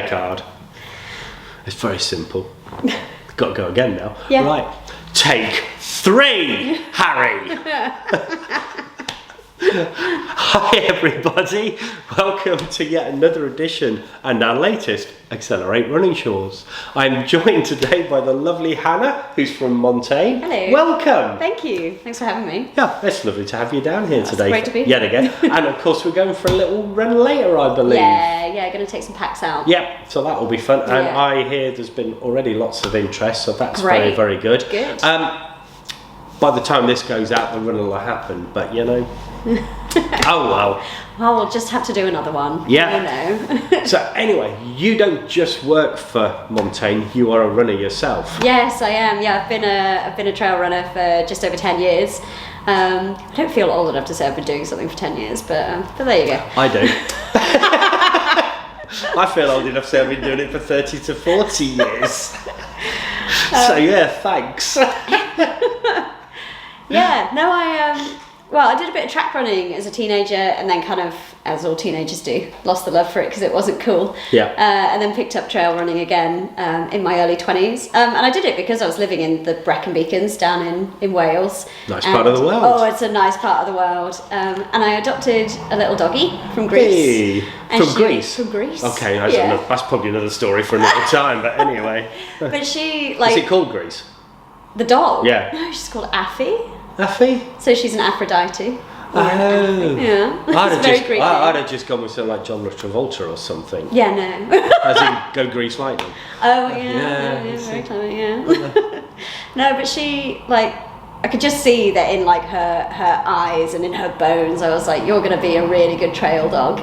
care card. It's very simple. Got to go again now. Yeah. Right. Take 3, Harry. Hi everybody, welcome to yet another edition and our latest Accelerate Running Shorts. I'm joined today by the lovely Hannah, who's from Montane. Hello. Welcome. Thank you. Thanks for having me. Yeah, it's lovely to have you down here today. Great to be yet here. again. And of course we're going for a little run later, I believe. Yeah, going to take some packs out. Yep, so that will be fun. And Yeah. I hear there's been already lots of interest, so that's Great. very, very good. Good. By the time this goes out, the run will have happened, but you know. Oh well. Well, we'll just have to do another one. Yeah. You know. So anyway, you don't just work for Montane, you are a runner yourself. Yes, I am. Yeah, I've been a trail runner for just over 10 years. I don't feel old enough to say I've been doing something for 10 years, but there you go. I do. I feel old enough to say I've been doing it for 30 to 40 years. So yeah, thanks. Yeah, no, I did a bit of track running as a teenager, and then kind of, as all teenagers do, lost the love for it because it wasn't cool. Yeah. And then picked up trail running again in my early 20s. And I did it because I was living in the Brecon Beacons down in Wales. Nice part of the world. Oh, it's a nice part of the world. And I adopted a little doggy from Greece. Hey, And from Greece? From Greece. Okay, Yeah. that's probably another story for another time, but anyway. But she, Is like, it called Greece? the dog? Yeah. No, she's called Affy. Affy? So she's an Aphrodite. Oh. Yeah. I'd It's a very have, Greek I'd name. have just gone with something like John Travolta or something. Yeah, no. As in, go Grease Lightning. Oh, yeah. Yeah, Yeah, I see. very clever, yeah. No, but she, like, I could just see that in, like, her eyes and in her bones. I was like, you're going to be a really good trail dog.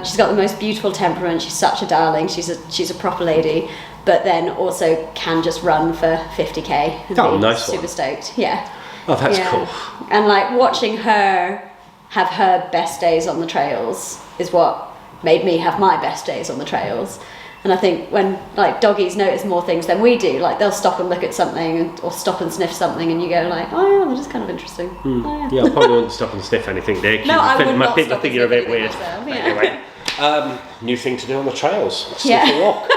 She's got the most beautiful temperament. She's such a darling. She's a proper lady. But then also can just run for 50k. And Oh, be nice one. super stoked. Yeah. Oh, that's Yeah. cool. And like watching her have her best days on the trails is what made me have my best days on the trails. And I think when like doggies notice more things than we do, like they'll stop and look at something or stop and sniff something, and you go like, oh yeah, that is kind of interesting. Oh, yeah. Yeah, I probably wouldn't stop and sniff anything, Dick. No, I would not I stop think and you're a sniff bit weird. anything myself, yeah. Anyway, new thing to do on the trails. Sniff Yeah. a rock.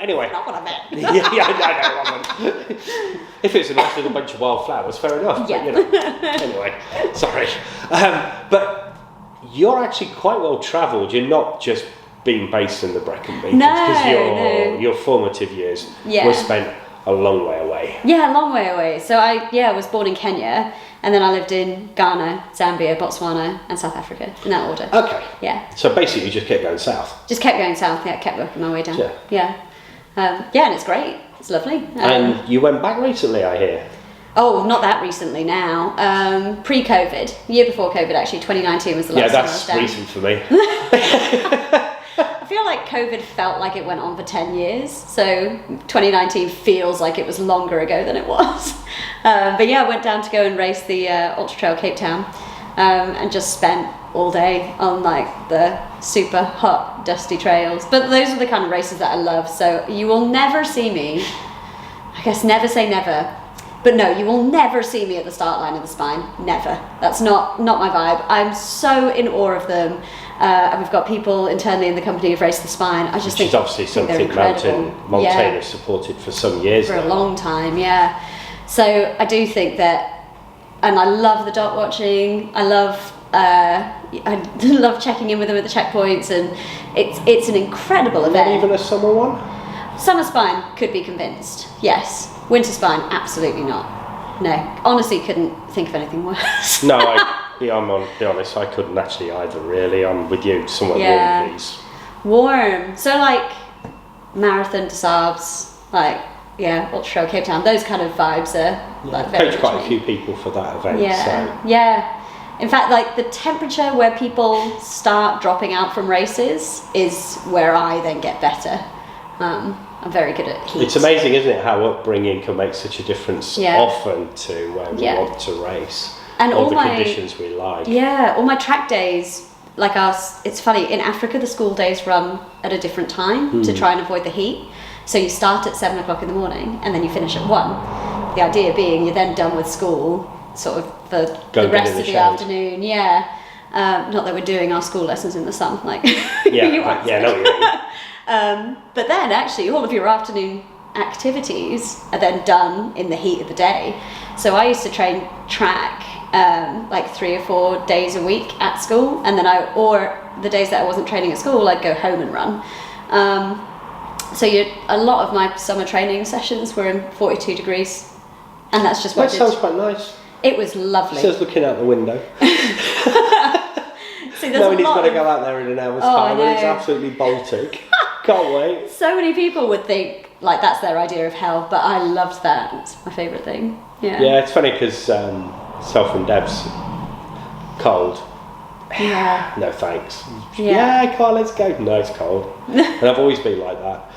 Anyway. Not what I meant. yeah, I know. If it's a nice little bunch of wildflowers, fair enough. Yeah. But, you know, anyway, sorry. But you're actually quite well travelled. You're not just being based in the Brecon Beacons, No. your formative years Yeah. were spent a long way away. Yeah, a long way away. So I was born in Kenya, and then I lived in Ghana, Zambia, Botswana, and South Africa in that order. Okay. Yeah. So basically, you just kept going south. Just kept going south. Yeah, kept working my way down. Yeah. Yeah. Yeah, and it's great. It's lovely. And you went back recently, I hear. Oh, not that recently now. Pre-COVID, year before COVID actually, 2019 was the last Yeah, time I was that's down. recent for me. I feel like COVID felt like it went on for 10 years, so 2019 feels like it was longer ago than it was. But yeah, I went down to go and race the Ultra Trail Cape Town, and just spent all day on like the super hot, dusty trails. But those are the kind of races that I love, so you will never see me, I guess never say never, but no, you will never see me at the start line of the Spine. Never. That's not my vibe. I'm so in awe of them. And we've got people internally in the company who've raced the Spine. I just Which is obviously think they're something incredible. Montane has supported for some years For now. a long time, yeah. So I do think that, and I love the dot watching. I love checking in with them at the checkpoints, and it's an incredible Not event. even a summer one? Summer Spine could be convinced, yes. Winter Spine, absolutely not. No, honestly, couldn't think of anything worse. No, be honest, I couldn't actually either, really. I'm with you, somewhat warm, please. Warm. So like Marathon to Saabs, like Ultra Trail Cape Town, those kind of vibes are like very Coached quite a much few me. people for that event, Yeah, so... yeah. In fact, like the temperature where people start dropping out from races is where I then get better. I'm very good at heat. It's amazing, isn't it, how upbringing can make such a difference Yeah. often to where we Yeah. want to race. And all all the my- conditions we like. Yeah, all my track days, like us, it's funny, in Africa the school days run at a different time to try and avoid the heat. So you start at 7 o'clock in the morning and then you finish at 1. The idea being you're then done with school sort of for Go the get rest in the of the shade. afternoon, yeah. Not that we're doing our school lessons in the sun, like Yeah, you I once know did. what you mean. But then actually all of your afternoon activities are then done in the heat of the day. So I used to train track like 3 or 4 days a week at school, and then or the days that I wasn't training at school, I'd go home and run. So a lot of my summer training sessions were in 42 degrees, and that's just what That sounds quite nice. It was lovely. Just looking out the window. See, Knowing he's got to go out there in an hour's time, and it's absolutely Baltic. Can't wait. So many people would think like that's their idea of hell, but I loved that. It's my favourite thing. Yeah. Yeah, it's funny because Self and Deb's cold. Yeah. No thanks. Yeah. Come on, let's go. No, it's cold. And I've always been like that.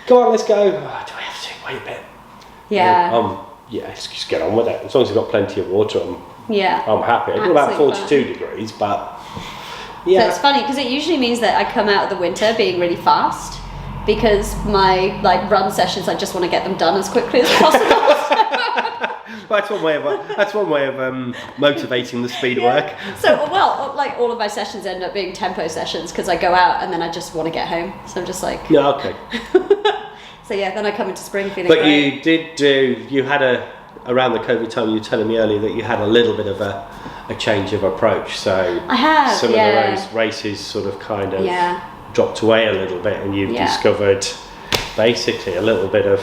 Go on, let's go. Oh, do I have to? Wait a bit. Yeah. Yeah, just get on with it. As long as you've got plenty of water, I'm happy. It's about 42 degrees, but yeah. So it's funny because it usually means that I come out of the winter being really fast, because my run sessions, I just want to get them done as quickly as possible. That's one way of motivating the speed work. So all of my sessions end up being tempo sessions because I go out and then I just want to get home. So I'm just like, yeah, okay. So yeah, then I come into spring feeling But great. you had around the COVID time, you were telling me earlier that you had a little bit of a change of approach. So I have, some of those races sort of kind of dropped away a little bit, and you've discovered basically a little bit of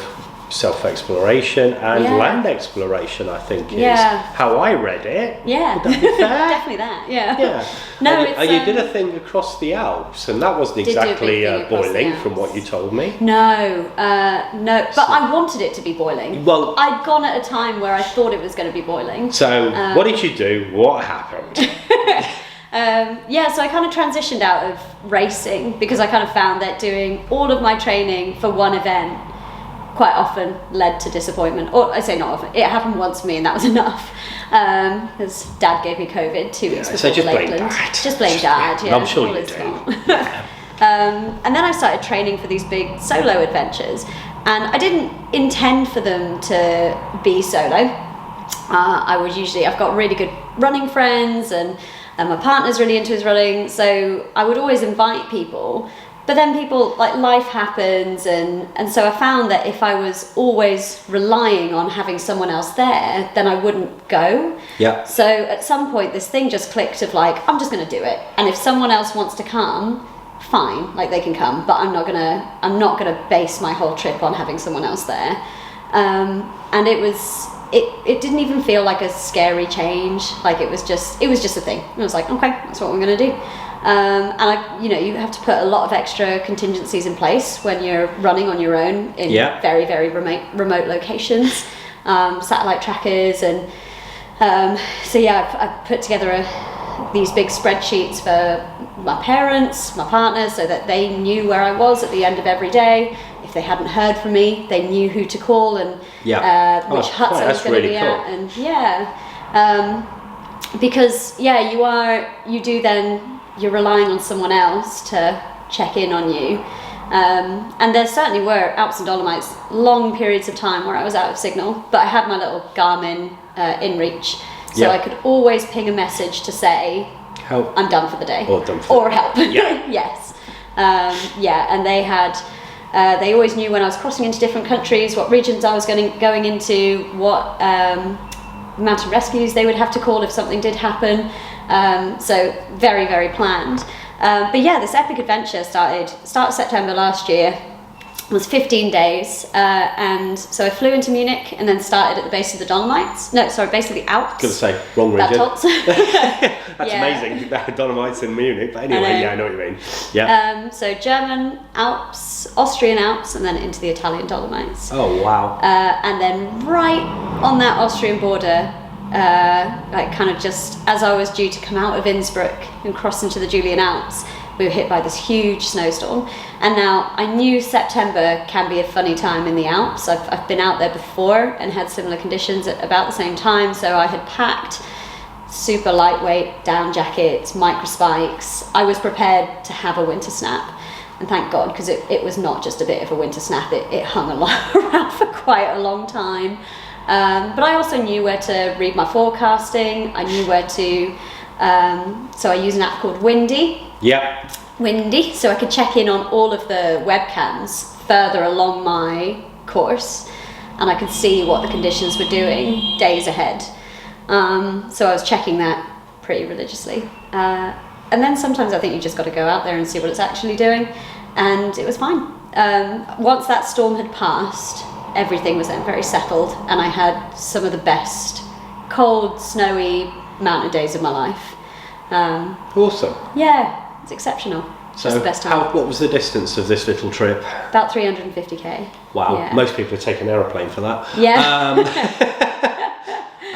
self-exploration and land exploration, I think is how I read it. Yeah. Would that be fair? Definitely that, yeah. No, you did a thing across the Alps, and that wasn't exactly boiling from what you told me. No, but I wanted it to be boiling. Well, I'd gone at a time where I thought it was going to be boiling. So what did you do? What happened? So I kind of transitioned out of racing because I kind of found that doing all of my training for one event quite often led to disappointment. Or I say not often, it happened once for me and that was enough. Because Dad gave me COVID 2 weeks before Lakeland. Just blame Dad, yeah. I'm sure you do. And then I started training for these big solo adventures, and I didn't intend for them to be solo. I've got really good running friends, and my partner's really into his running, so I would always invite people. But then life happens, and so I found that if I was always relying on having someone else there, then I wouldn't go. Yeah. So at some point this thing just clicked of I'm just gonna do it. And if someone else wants to come, fine, they can come, but I'm not gonna base my whole trip on having someone else there. And it didn't even feel like a scary change. It was just a thing. And I was like, okay, that's what we're gonna do. And you have to put a lot of extra contingencies in place when you're running on your own in very, very remote locations, satellite trackers, and I put together these big spreadsheets for my parents, my partner, so that they knew where I was at the end of every day. If they hadn't heard from me, they knew who to call and which huts I was going to be at, and because you're relying on someone else to check in on you. And there certainly were Alps and Dolomites, long periods of time where I was out of signal, but I had my little Garmin inReach, so I could always ping a message to say, help, I'm done for the day. Or help. Yeah. Yes. And they had, they always knew when I was crossing into different countries, what regions I was going into, what mountain rescues they would have to call if something did happen. So very, very planned. This epic adventure started start of September last year. It was 15 days, and so I flew into Munich and then started at the base of the Dolomites. No, sorry, base of the Alps. Gonna say wrong region. That's Yeah. amazing. Dolomites in Munich, but anyway, I know what you mean. Yeah. So German Alps, Austrian Alps, and then into the Italian Dolomites. Oh wow. And then right on that Austrian border, kind of just as I was due to come out of Innsbruck and cross into the Julian Alps, we were hit by this huge snowstorm. And now I knew September can be a funny time in the Alps. I've been out there before and had similar conditions at about the same time, so I had packed super lightweight down jackets, micro spikes. I was prepared to have a winter snap, and thank God, because it was not just a bit of a winter snap, it hung around for quite a long time. But I also knew where to read my forecasting. I knew where to, so I use an app called Windy. Yep. windy, so I could check in on all of the webcams further along my course, and I could see what the conditions were doing days ahead. So I was checking that pretty religiously. And then sometimes I think you just got to go out there and see what it's actually doing, and it was fine. Once that storm had passed, everything was then very settled, and I had some of the best cold, snowy mountain days of my life. Awesome. Yeah, it's exceptional. So just the best time. what was the distance of this little trip? About 350k. Wow, Yeah. most people take an aeroplane for that. Yeah.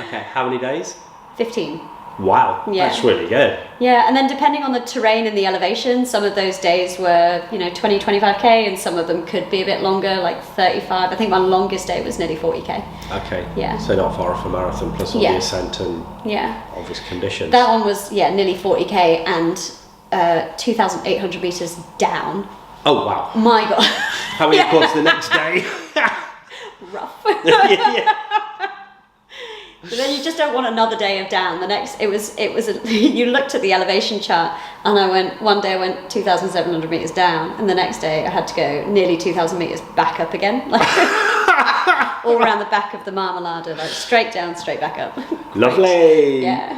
Okay, how many days? 15. Wow, Yeah. that's really good. Yeah, and then depending on the terrain and the elevation, some of those days were, 20, 25k, and some of them could be a bit longer, like 35. I think my longest day was nearly 40k. Okay. Yeah. So not far off a marathon, plus all the Yeah. ascent and Yeah. obvious conditions. That one was, nearly 40k and 2,800 meters down. Oh wow. My God. How many quads the next day? Rough. Yeah. But then you just don't want another day of down. You looked at the elevation chart, and one day I went 2,700 meters down, and the next day I had to go nearly 2,000 meters back up again, like all around the back of the Marmalade, like straight down, straight back up. Lovely. Yeah.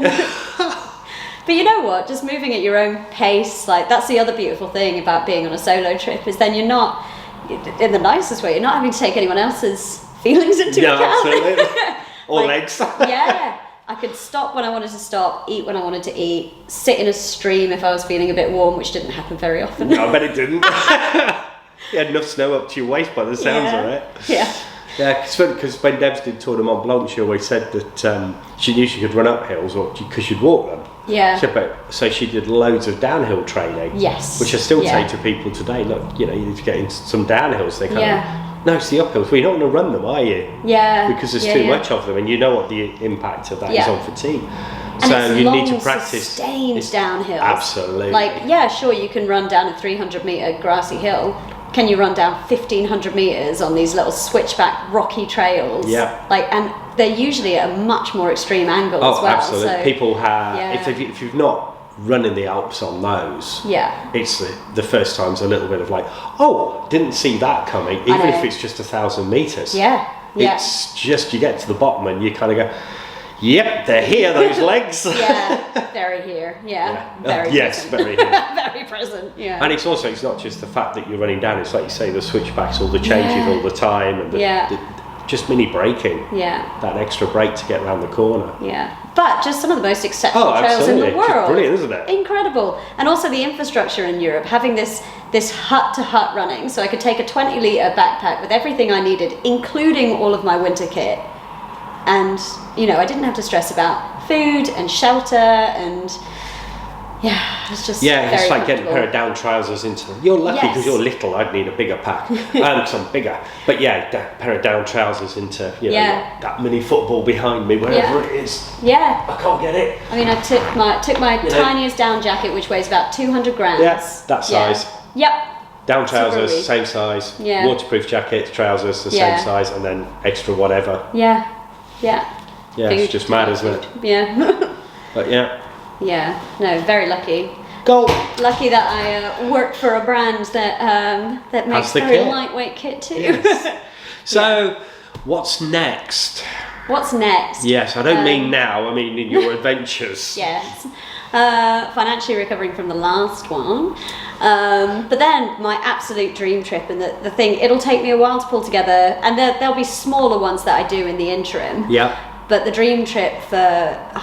But you know what? Just moving at your own pace, like that's the other beautiful thing about being on a solo trip, is then you're not, in the nicest way, you're not having to take anyone else's feelings into account. Absolutely. Or legs. Yeah, I could stop when I wanted to stop, eat when I wanted to eat, sit in a stream if I was feeling a bit warm, which didn't happen very often. No, I bet it didn't. You had enough snow up to your waist by the sounds of it. Yeah. Yeah, because when Debs did Tour de Mont Blanc, she always said that she knew she could run up hills because she'd walk them. Yeah. So she did loads of downhill training. Yes. Which I still Yeah. say to people today, look, you need to get into some downhills. They kind Yeah. of, no, it's the uphills. Well, you're not going to run them, are you? Yeah. Because there's Yeah, too yeah. much of them, and you know what the impact of that is Yeah. on fatigue. And So it's you long, need to practice. sustained downhills. Absolutely. Like, yeah, sure, you can run down a 300 meter grassy hill. Can you run down 1,500 meters on these little switchback rocky trails? Yeah. Like, and they're usually at a much more extreme angle as well. Absolutely. So, People have, Yeah. if you've not run in the Alps on those, yeah. it's the first time's a little bit of like, oh, didn't see that coming, even know. if it's just 1,000 meters. Yeah. Yeah. It's just, you get to the bottom and you kind of go, yep, they're here, those legs. Yeah, very here. Yeah, very yes, present. very here. Very present. Yeah. And it's not just the fact that you're running down, it's like you say, the switchbacks, all the changes Yeah. all the time, and just mini braking. Yeah. That extra brake to get around the corner. Yeah. But just some of the most exceptional Oh, trails in the absolutely. world. Brilliant, isn't it? Incredible. And also the infrastructure in Europe, having this hut to hut running, so I could take a 20-litre backpack with everything I needed, including all of my winter kit. And, I didn't have to stress about food and shelter, and it's just It's like getting a comfortable. pair of down trousers into them. You're lucky because Yes. you're little, I'd need a bigger pack. Because I'm bigger. But yeah, a pair of down trousers into, that mini football behind me, wherever it is. Yeah. I can't get it. I mean, I took my tiniest down jacket, which weighs about 200 grams. Yeah, that size. Yep. Down trousers, Super weak. same size. Yeah. Waterproof jackets, trousers, the Yeah. same size, and then extra whatever. Yeah. Yeah. Yeah, Food. it's just mad, isn't it? Yeah. But yeah. Yeah. No, very lucky. Go! Lucky that I work for a brand that makes the very kit. lightweight kit too. Yes. So, what's next? What's next? Yes, I don't mean now, I mean in your adventures. Yes. Financially recovering from the last one. But then my absolute dream trip, and the thing, it'll take me a while to pull together, and there'll be smaller ones that I do in the interim. Yeah. But the dream trip for,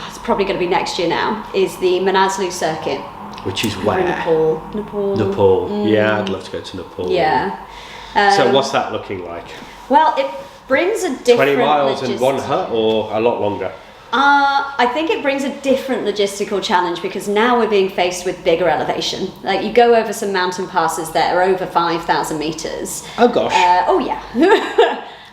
it's probably going to be next year now, is the Manaslu circuit. Which is Over where? in Nepal. Nepal. Yeah, I'd love to go to Nepal. Yeah. So what's that looking like? Well, it brings a different 20 miles in one hut, or a lot longer? I think it brings a different logistical challenge, because now we're being faced with bigger elevation. Like, you go over some mountain passes that are over 5,000 meters. Oh gosh. Oh yeah.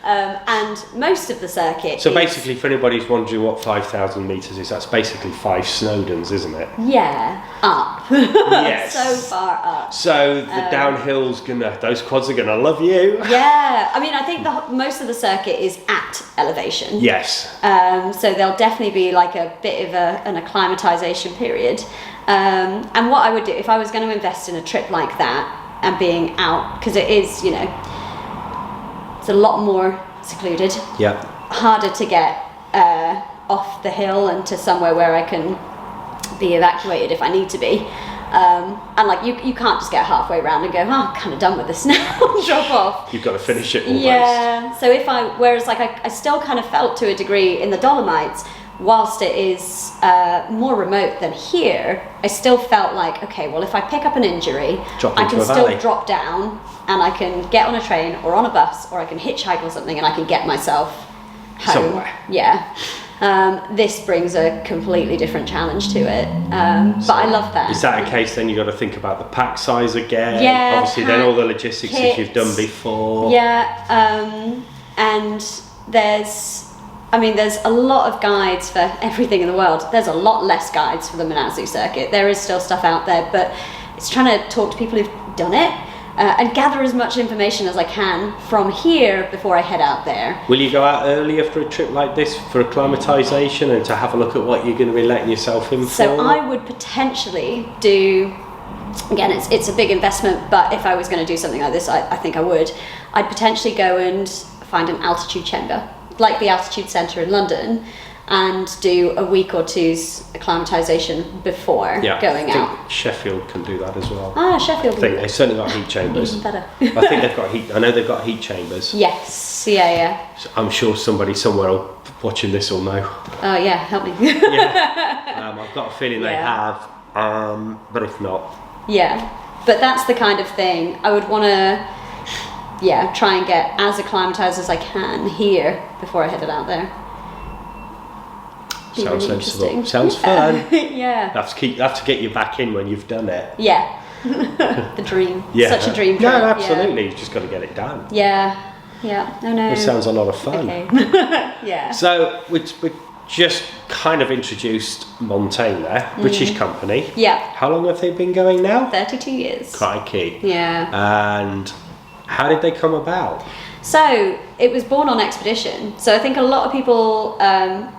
And most of the circuit. So basically, for anybody who's wondering what 5,000 metres is, that's basically 5 Snowdons, isn't it? Yeah, up. Yes. So far up. So the downhill's those quads are gonna love you. Yeah, I mean, I think most of the circuit is at elevation. Yes. So there'll definitely be like a bit of an acclimatization period. And what I would do if I was going to invest in a trip like that and being out, because it is, you know, it's a lot more secluded. Yeah. Harder to get off the hill and to somewhere where I can be evacuated if I need to be. And like you can't just get halfway around and go, oh, I'm kind of done with this now, drop off. You've got to finish it almost. Yeah. So whereas like I still kind of felt to a degree in the Dolomites, whilst it is more remote than here, I still felt like, okay, well, if I pick up an injury, I can still drop down and I can get on a train or on a bus or I can hitchhike or something and I can get myself home. Somewhere. Yeah. This brings a completely different challenge to it, but I love that. Is that a case then you've got to think about the pack size again? Yeah, obviously then all the logistics that you've done before. Yeah, and there's a lot of guides for everything in the world. There's a lot less guides for the Manatsu circuit. There is still stuff out there, but it's trying to talk to people who've done it and gather as much information as I can from here before I head out there. Will you go out early after a trip like this for acclimatisation and to have a look at what you're going to be letting yourself in for? So I would potentially do, again, it's a big investment, but if I was going to do something like this, I think I would. I'd potentially go and find an altitude chamber, like the Altitude Centre in London, and do a week or two's acclimatisation before going out. Sheffield can do that as well. Sheffield. I think they've certainly got heat chambers. Even better. I think they've got heat. I know they've got heat chambers. Yes. Yeah. So I'm sure somebody somewhere watching this will know. Oh yeah, help me. Yeah. I've got a feeling they have, but if not. Yeah, but that's the kind of thing I would want to. Try and get as acclimatised as I can here before I headed out there. Sounds sensible. Sounds fun. Yeah. Have to get you back in when you've done it. Yeah. The dream. Yeah. Such a dream trip. No, absolutely. You've just got to get it done. Yeah. Yeah. Oh no. It sounds a lot of fun. Okay. Yeah. So we just kind of introduced Montane there, British company. Yeah. How long have they been going now? 32 years. Crikey. Yeah. And how did they come about? So it was born on expedition. So I think a lot of people,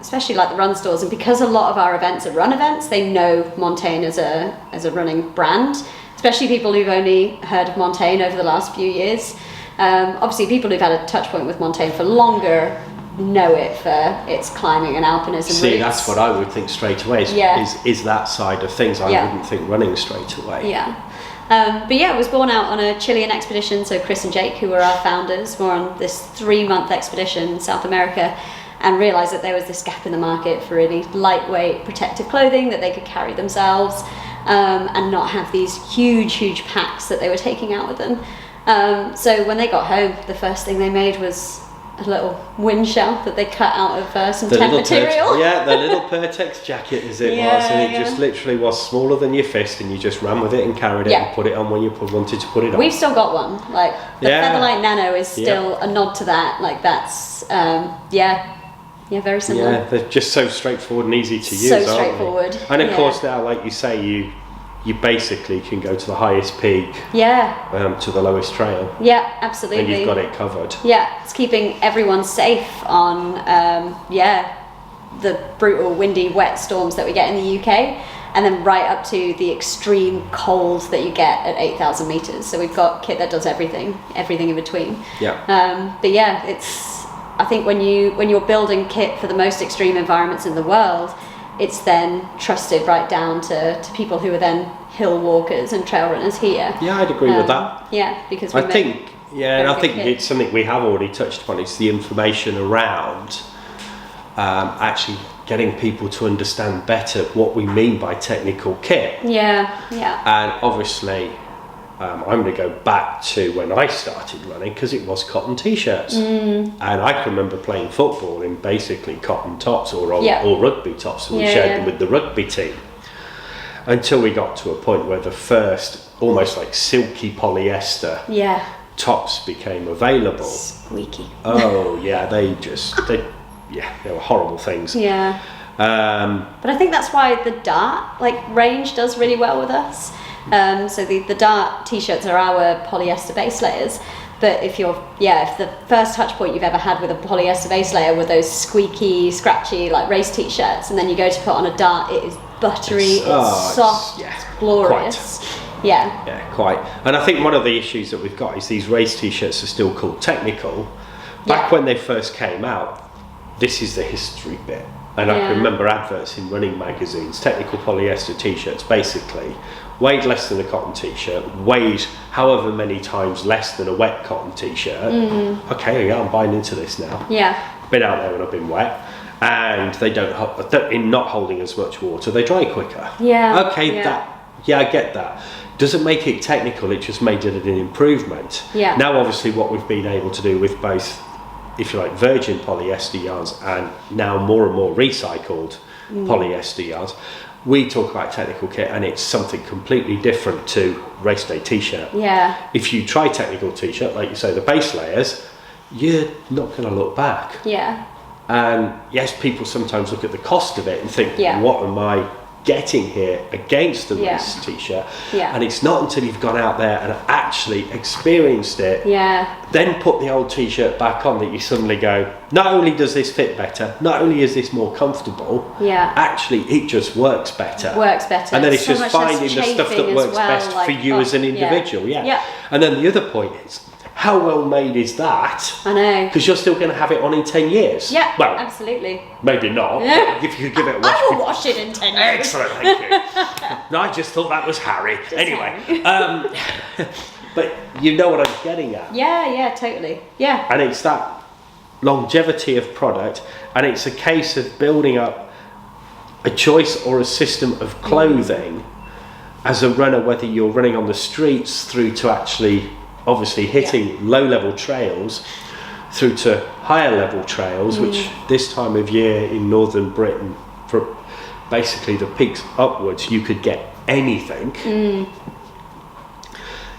especially like the run stores, and because a lot of our events are run events, they know Montane as a running brand. Especially people who've only heard of Montane over the last few years. Obviously, people who've had a touch point with Montane for longer know it for its climbing and alpinism. See, routes. that's what I would think straight away. Is that side of things? I wouldn't think running straight away. Yeah. But yeah, it was born out on a Chilean expedition. So Chris and Jake, who were our founders, were on this 3-month expedition in South America and realised that there was this gap in the market for really lightweight protective clothing that they could carry themselves and not have these huge packs that they were taking out with them. So when they got home, the first thing they made was a little wind shell that they cut out of some tent material. The little Pertex jacket as it was, and it just literally was smaller than your fist, and you just ran with it and carried it and put it on when you wanted to put it on. We've still got one. Like the Featherlight Nano is still a nod to that. Like that's very similar. Yeah, they're just so straightforward and easy to use. So straightforward. And of course now, like you say, you basically can go to the highest peak, to the lowest trail. Yeah, absolutely. And you've got it covered. Yeah, it's keeping everyone safe on, the brutal, windy, wet storms that we get in the UK, and then right up to the extreme cold that you get at 8,000 meters. So we've got kit that does everything in between. Yeah. But yeah, I think when you're building kit for the most extreme environments in the world, it's then trusted right down to people who are then hill walkers and trail runners here. Yeah, I'd agree with that. Yeah, because I think it's something we have already touched upon. It's the information around actually getting people to understand better what we mean by technical kit. Yeah. And obviously, I'm going to go back to when I started running because it was cotton t-shirts, and I can remember playing football in basically cotton tops or rugby tops, and we shared them with the rugby team until we got to a point where the first almost like silky polyester tops became available. Squeaky. Oh yeah, they were horrible things. Yeah. But I think that's why the Dart range does really well with us. So the Dart t-shirts are our polyester base layers. But if the first touch point you've ever had with a polyester base layer were those squeaky, scratchy race t-shirts, and then you go to put on a Dart, it is buttery, it's soft, it's glorious. Quite. Yeah, quite. And I think one of the issues that we've got is these race t-shirts are still called technical. Back when they first came out, this is the history bit. And I can remember adverts in running magazines, technical polyester t-shirts, basically weighed less than a cotton t-shirt, weighed however many times less than a wet cotton t-shirt. Okay, yeah, I'm buying into this now. Yeah. Been out there when I've been wet. And they in not holding as much water, they dry quicker. Yeah. Okay, I get that. Doesn't make it technical, it just made it an improvement. Yeah. Now obviously what we've been able to do with both, if you like, virgin polyester yarns and now more and more recycled polyester yarns, we talk about technical kit and it's something completely different to race day t-shirt. Yeah. If you try technical t-shirt, like you say, the base layers, you're not going to look back. Yeah. And yes, people sometimes look at the cost of it and think, Yeah. what am I getting here against the race t-shirt? Yeah. And it's not until you've gone out there and actually experienced it, then put the old t-shirt back on, that you suddenly go, not only does this fit better, not only is this more comfortable, actually it just works better. And then it's so just finding the stuff that works best for you as an individual. Yeah. And then the other point is, how well made is that? I know. Because you're still going to have it on in 10 years. Yeah, well, absolutely. Maybe not. If you could give it a wash. I will wash it in 10 years. Excellent, thank you. No, I just thought that was Harry. Anyway, but you know what I'm getting at. Yeah, totally. Yeah. And it's that longevity of product, and it's a case of building up a choice or a system of clothing as a runner, whether you're running on the streets through to actually obviously hitting low-level trails through to higher level trails, which this time of year in northern Britain, for basically the peaks upwards, you could get anything.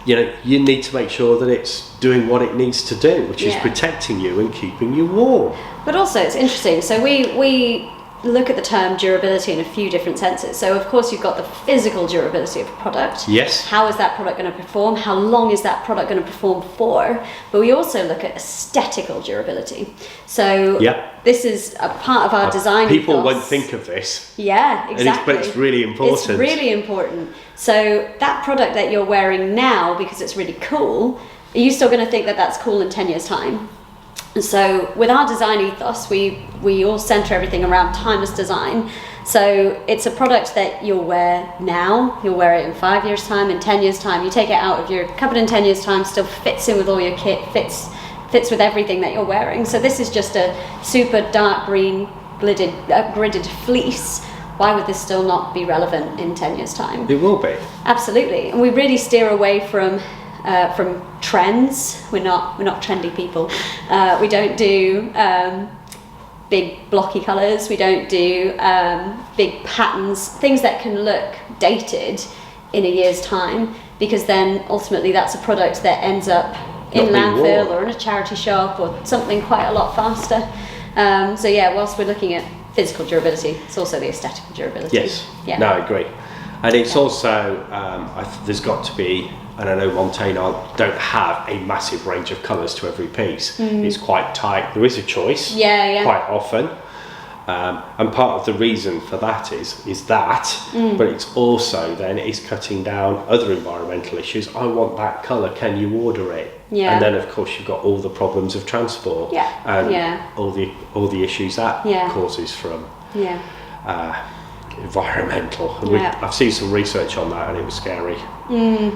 You know, you need to make sure that it's doing what it needs to do, which is protecting you and keeping you warm. But also it's interesting, so we look at the term durability in a few different senses. So of course you've got the physical durability of a product. Yes. How is that product going to perform? How long is that product going to perform for? But we also look at aesthetical durability. So this is a part of our design People ethos. won't think of this. Yeah, exactly. But it's really important. It's really important. So that product that you're wearing now, because it's really cool, are you still going to think that that's cool in 10 years' time? And so with our design ethos, we all center everything around timeless design. So it's a product that you'll wear now, you'll wear it in 5 years' time, in 10 years' time, you take it out of your cupboard in 10 years' time, still fits in with all your kit, fits with everything that you're wearing. So this is just a super dark green gridded fleece. Why would this still not be relevant in 10 years' time? It will be. Absolutely. And we really steer away from trends. We're not trendy people. We don't do big blocky colours. We don't do big patterns, things that can look dated in a year's time, because then ultimately that's a product that ends up in landfill or in a charity shop or something quite a lot faster. So yeah, whilst we're looking at physical durability, it's also the aesthetical durability. Yes. Yeah. No, I agree. And it's also there's got to be, and I know Montane don't have a massive range of colours to every piece. It's quite tight. There is a choice quite often. And part of the reason for that is that, but it's also then is cutting down other environmental issues. I want that colour, can you order it? Yeah. And then of course you've got all the problems of transport and all the issues that causes from environmental. I've seen some research on that and it was scary.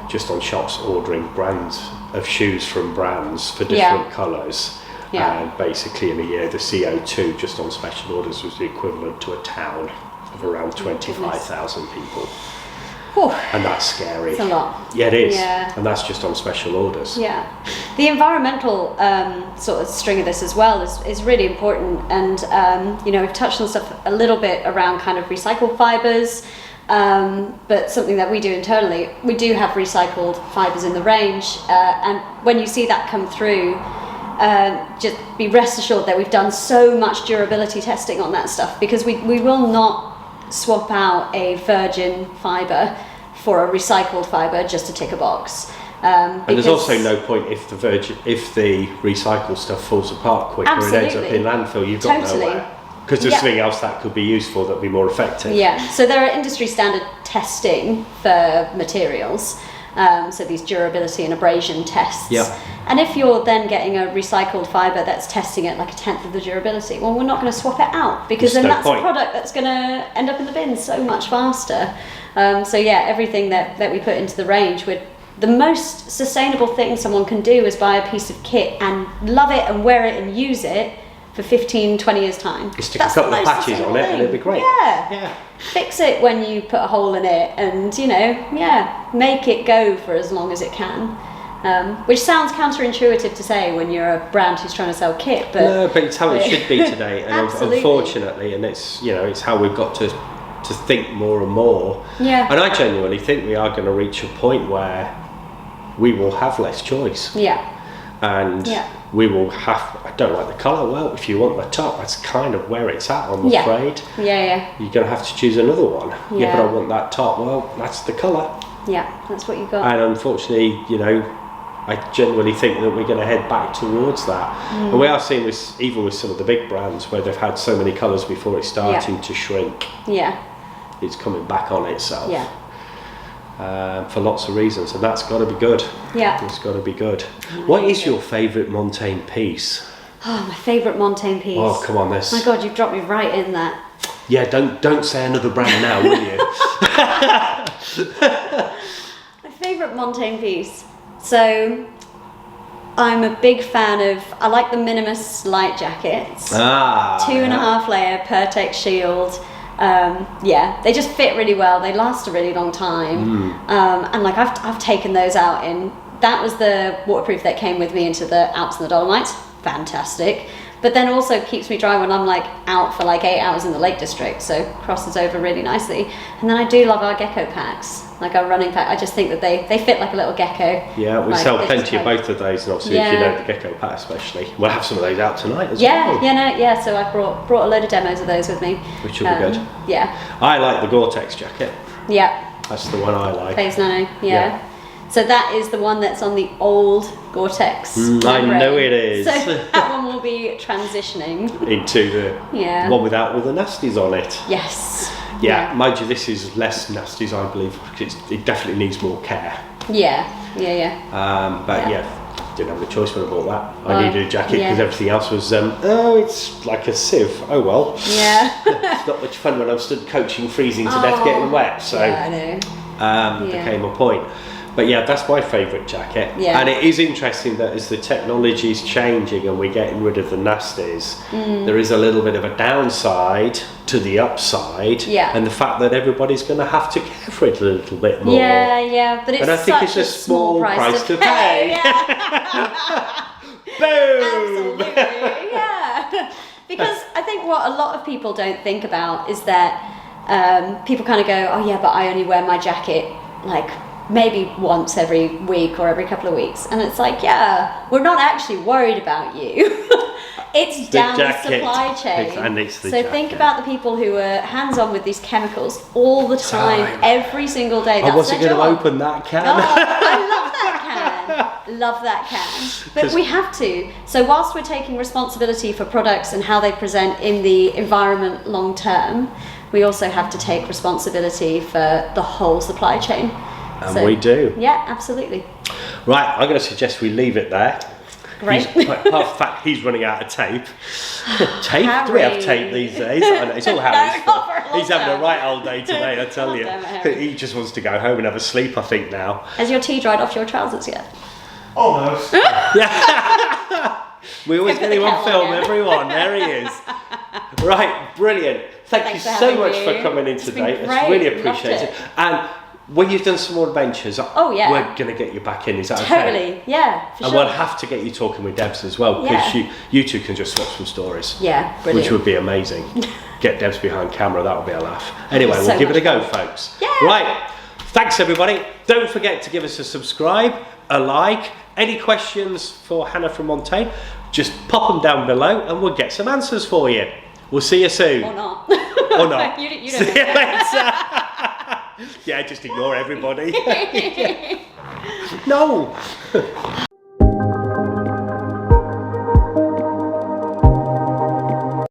Just on shops ordering brands of shoes from brands for different colours. And basically in a year the CO2 just on special orders was the equivalent to a town of around 25,000 people. Whew. And that's scary. It's a lot. Yeah, it is. Yeah. And that's just on special orders. Yeah. The environmental sort of string of this as well is really important. And, we've touched on stuff a little bit around kind of recycled fibres. But something that we do internally, we do have recycled fibres in the range, and when you see that come through, just be rest assured that we've done so much durability testing on that stuff, because we will not swap out a virgin fibre for a recycled fibre just to tick a box. And there's also no point if the recycled stuff falls apart quicker and ends up in landfill, you've got nowhere. Because there's something else that could be useful that would be more effective. Yeah, so there are industry standard testing for materials, so these durability and abrasion tests. Yeah. And if you're then getting a recycled fibre that's testing it like a tenth of the durability, well, we're not going to swap it out, because then that's a product that's going to end up in the bin so much faster. So yeah, everything that we put into the range, the most sustainable thing someone can do is buy a piece of kit and love it and wear it and use it for 15, 20 years' time. You stick a couple of patches on it and it'll be great. Yeah. Fix it when you put a hole in it, and make it go for as long as it can. Which sounds counterintuitive to say when you're a brand who's trying to sell kit, but no, but it's how it should be today. And unfortunately, and it's how we've got to think more and more. Yeah. And I genuinely think we are going to reach a point where we will have less choice. Yeah. And we will have, I don't like the colour, well, if you want the top, that's kind of where it's at, I'm afraid. Yeah. You're going to have to choose another one. Yeah. But I want that top, well, that's the colour. Yeah, that's what you got. And unfortunately, I genuinely think that we're going to head back towards that. And we are seeing this even with some of the big brands where they've had so many colours before it's starting to shrink. Yeah. It's coming back on itself. Yeah. For lots of reasons, and that's got to be good. Yeah. It's got to be good. What is your favourite Montane piece? Oh, my favourite Montane piece. Oh, come on, this. My God, you've dropped me right in that. Yeah, don't say another brand now, will you? My favourite Montane piece. So, I'm a big fan of, I like the Minimus light jackets. 2.5 layer Pertex shield. They just fit really well. They last a really long time. And like I've taken those out that was the waterproof that came with me into the Alps and the Dolomites. Fantastic. But then also keeps me dry when I'm like out for like 8 hours in the Lake District, so crosses over really nicely. And then I do love our gecko packs, like our running pack. I just think that they fit like a little gecko. Yeah, we sell plenty of both of those, and obviously if you know the gecko pack especially, we'll have some of those out tonight as well. So I brought a load of demos of those with me. Which will be good. Yeah. I like the Gore-Tex jacket. Yeah. That's the one I like. Phase Nano, yeah. So that is the one that's on the old Gore-Tex. I know it is. So that one will be transitioning into the one without all the nasties on it. Yes. Yeah, mind you, this is less nasties, I believe, because it definitely needs more care. Yeah. But didn't have the choice when I bought that. I needed a jacket because everything else was, it's like a sieve. Oh well. Yeah. It's not much fun when I'm stood coaching, freezing to death, getting wet. So I know. Became a point. But yeah, that's my favourite jacket. Yeah. And it is interesting that as the technology is changing and we're getting rid of the nasties, there is a little bit of a downside to the upside. Yeah. And the fact that everybody's going to have to care for it a little bit more. Yeah. But it's I think it's a small price to pay. Boom! Absolutely, yeah. Because I think what a lot of people don't think about is that people kind of go, oh yeah, but I only wear my jacket like maybe once every week or every couple of weeks, and it's like, yeah, we're not actually worried about you. It's down the supply chain. And it's the so jacket. Think about the people who are hands-on with these chemicals all the time, every single day. I wasn't going to open that can. Oh, I love that can. But we have to. So whilst we're taking responsibility for products and how they present in the environment long term, we also have to take responsibility for the whole supply chain. And we do. Yeah, absolutely. Right, I'm going to suggest we leave it there. Great. Apart from the fact he's running out of tape. Tape? Harry. Do we have tape these days? I know, it's all Harry's fault. No, He's having a right old day today, I tell you. Harry. He just wants to go home and have a sleep, I think, now. Has your tea dried off your trousers yet? Almost. We always get him on film, everyone. There he is. Right, brilliant. Thank you so much for coming in today. It's really appreciated. And when you've done some more adventures, we're going to get you back in. Is that okay? Totally, yeah, for and sure. we'll have to get you talking with Debs as well, because you two can just swap some stories. Yeah, brilliant. Which would be amazing. get Debs behind camera, that would be a laugh. Anyway, we'll So give it a much go, fun. folks. Yeah. Right, thanks everybody. Don't forget to give us a subscribe, a like. Any questions for Hannah from Montane, just pop them down below and we'll get some answers for you. We'll see you soon. Or not. Or not. you don't See you later. Yeah, just ignore everybody. No.